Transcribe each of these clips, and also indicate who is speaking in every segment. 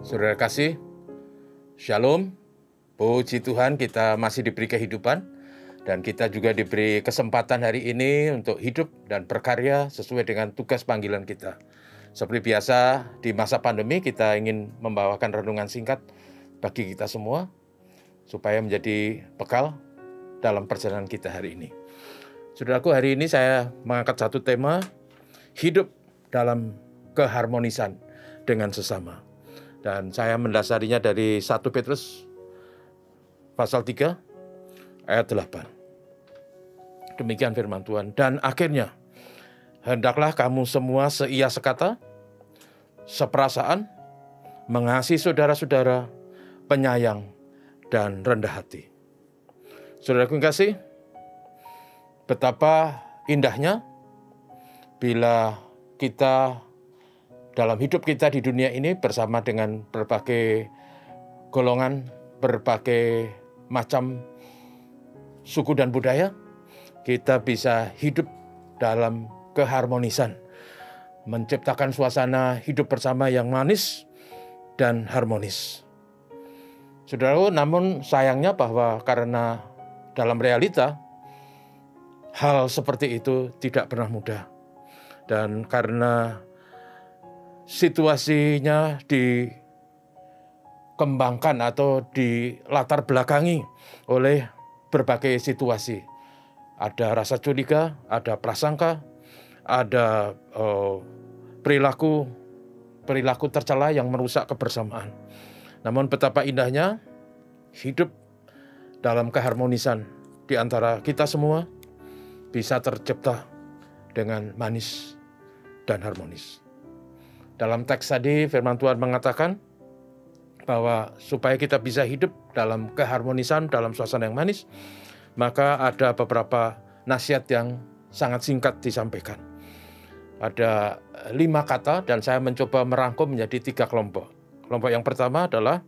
Speaker 1: Saudara kasih, Shalom, puji Tuhan kita masih diberi kehidupan dan kita juga diberi kesempatan hari ini untuk hidup dan berkarya sesuai dengan tugas panggilan kita. Seperti biasa di masa pandemi kita ingin membawakan renungan singkat bagi kita semua supaya menjadi bekal dalam perjalanan kita hari ini. Saudaraku, hari ini saya mengangkat satu tema, hidup dalam keharmonisan dengan sesama. Dan saya mendasarinya dari 1 Petrus pasal 3 ayat 8. Demikian firman Tuhan. Dan akhirnya, hendaklah kamu semua seia sekata, seperasaan, mengasihi saudara-saudara, penyayang, dan rendah hati. Saudaraku yang kasih, betapa indahnya bila kita dalam hidup kita di dunia ini bersama dengan berbagai golongan, berbagai macam suku dan budaya, kita bisa hidup dalam keharmonisan, menciptakan suasana hidup bersama yang manis dan harmonis. Saudara, namun sayangnya bahwa karena dalam realita hal seperti itu tidak pernah mudah. Dan karena situasinya dikembangkan atau dilatar belakangi oleh berbagai situasi. Ada rasa curiga, ada prasangka, ada perilaku tercela yang merusak kebersamaan. Namun betapa indahnya hidup dalam keharmonisan di antara kita semua bisa tercipta dengan manis dan harmonis. Dalam teks tadi firman Tuhan mengatakan bahwa supaya kita bisa hidup dalam keharmonisan, dalam suasana yang manis, maka ada beberapa nasihat yang sangat singkat disampaikan. Ada 5 kata dan saya mencoba merangkum menjadi 3 kelompok. Kelompok yang pertama adalah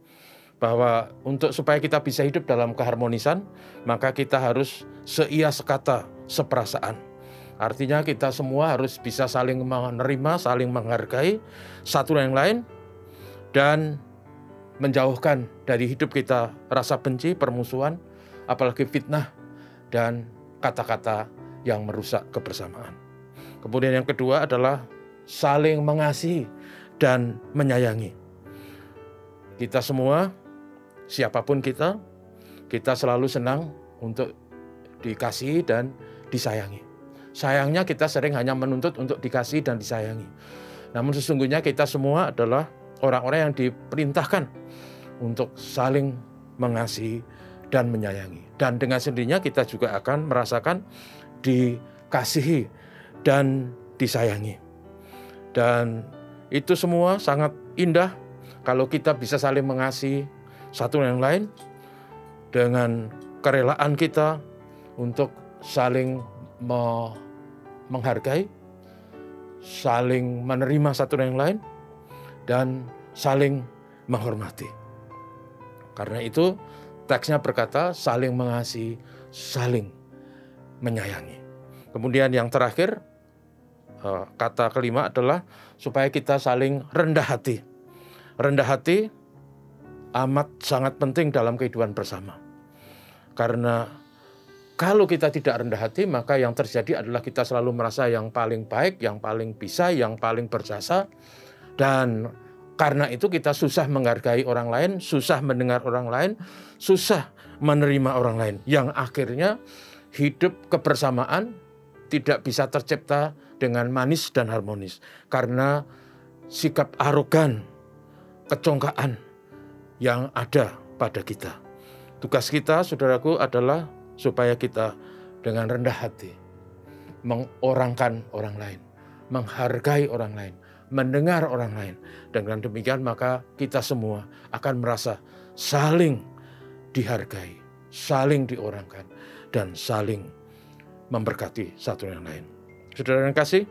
Speaker 1: bahwa untuk supaya kita bisa hidup dalam keharmonisan, maka kita harus seia sekata, seperasaan. Artinya kita semua harus bisa saling menerima, saling menghargai satu yang lain, dan menjauhkan dari hidup kita rasa benci, permusuhan, apalagi fitnah, dan kata-kata yang merusak kebersamaan. Kemudian yang kedua adalah saling mengasihi dan menyayangi. Kita semua, siapapun kita selalu senang untuk dikasihi dan disayangi. Sayangnya kita sering hanya menuntut untuk dikasihi dan disayangi. Namun sesungguhnya kita semua adalah orang-orang yang diperintahkan untuk saling mengasihi dan menyayangi. Dan dengan sendirinya kita juga akan merasakan dikasihi dan disayangi. Dan itu semua sangat indah kalau kita bisa saling mengasihi satu yang lain dengan kerelaan kita untuk saling menghargai, saling menerima satu yang lain, dan saling menghormati. Karena itu teksnya berkata saling mengasihi, saling menyayangi. Kemudian yang terakhir, kata kelima adalah supaya kita saling rendah hati. Rendah hati amat sangat penting dalam kehidupan bersama. Karena kalau kita tidak rendah hati, maka yang terjadi adalah kita selalu merasa yang paling baik, yang paling bisa, yang paling berjasa. Dan karena itu kita susah menghargai orang lain, susah mendengar orang lain, susah menerima orang lain. Yang akhirnya hidup kebersamaan tidak bisa tercipta dengan manis dan harmonis. Karena sikap arogan, kecongkaan yang ada pada kita. Tugas kita, saudaraku, adalah supaya kita dengan rendah hati mengorangkan orang lain, menghargai orang lain, mendengar orang lain. Dan dengan demikian maka kita semua akan merasa saling dihargai, saling diorangkan, dan saling memberkati satu yang lain. Saudara yang kasih,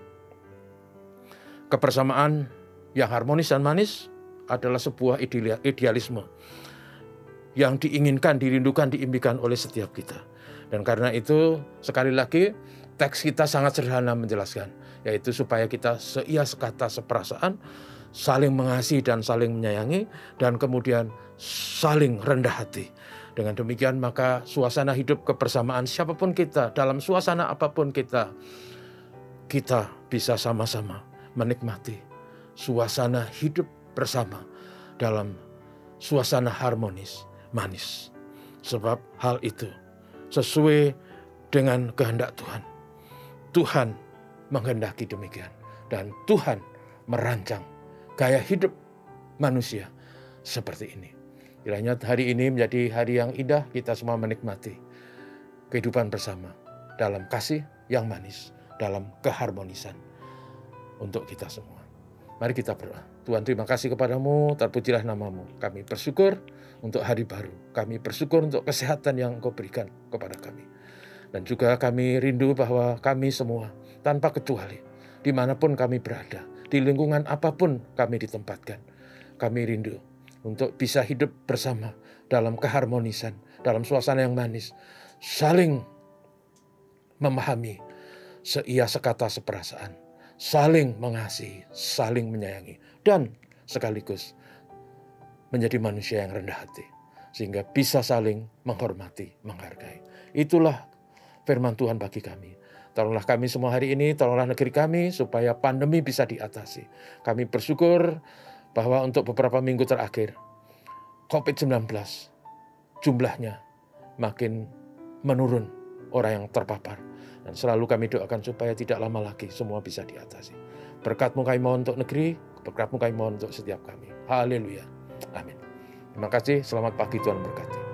Speaker 1: kebersamaan yang harmonis dan manis adalah sebuah idealisme yang diinginkan, dirindukan, diimpikan oleh setiap kita. Dan karena itu, sekali lagi, teks kita sangat sederhana menjelaskan, yaitu supaya kita seia sekata, seperasaan, saling mengasihi dan saling menyayangi, dan kemudian saling rendah hati. Dengan demikian maka suasana hidup kebersamaan siapapun kita, dalam suasana apapun kita bisa sama-sama menikmati suasana hidup bersama dalam suasana harmonis, manis. Sebab hal itu sesuai dengan kehendak Tuhan. Tuhan menghendaki demikian. Dan Tuhan merancang gaya hidup manusia seperti ini. Kiranya hari ini menjadi hari yang indah, kita semua menikmati kehidupan bersama dalam kasih yang manis, dalam keharmonisan untuk kita semua. Mari kita berdoa. Tuhan, terima kasih kepadamu, terpujilah namamu. Kami bersyukur untuk hari baru. Kami bersyukur untuk kesehatan yang Engkau berikan kepada kami. Dan juga kami rindu bahwa kami semua tanpa kecuali, dimanapun kami berada, di lingkungan apapun kami ditempatkan, kami rindu untuk bisa hidup bersama dalam keharmonisan, dalam suasana yang manis, saling memahami, seia sekata seperasaan, saling mengasihi, saling menyayangi, dan sekaligus menjadi manusia yang rendah hati, sehingga bisa saling menghormati, menghargai. Itulah firman Tuhan bagi kami. Tolonglah kami semua hari ini, tolonglah negeri kami supaya pandemi bisa diatasi. Kami bersyukur bahwa untuk beberapa minggu terakhir COVID-19 jumlahnya makin menurun orang yang terpapar. Dan selalu kami doakan supaya tidak lama lagi semua bisa diatasi. Berkat-Mu kami mohon untuk negeri, berkat-Mu kami mohon untuk setiap kami. Haleluya. Amin. Terima kasih, selamat pagi, Tuhan berkati.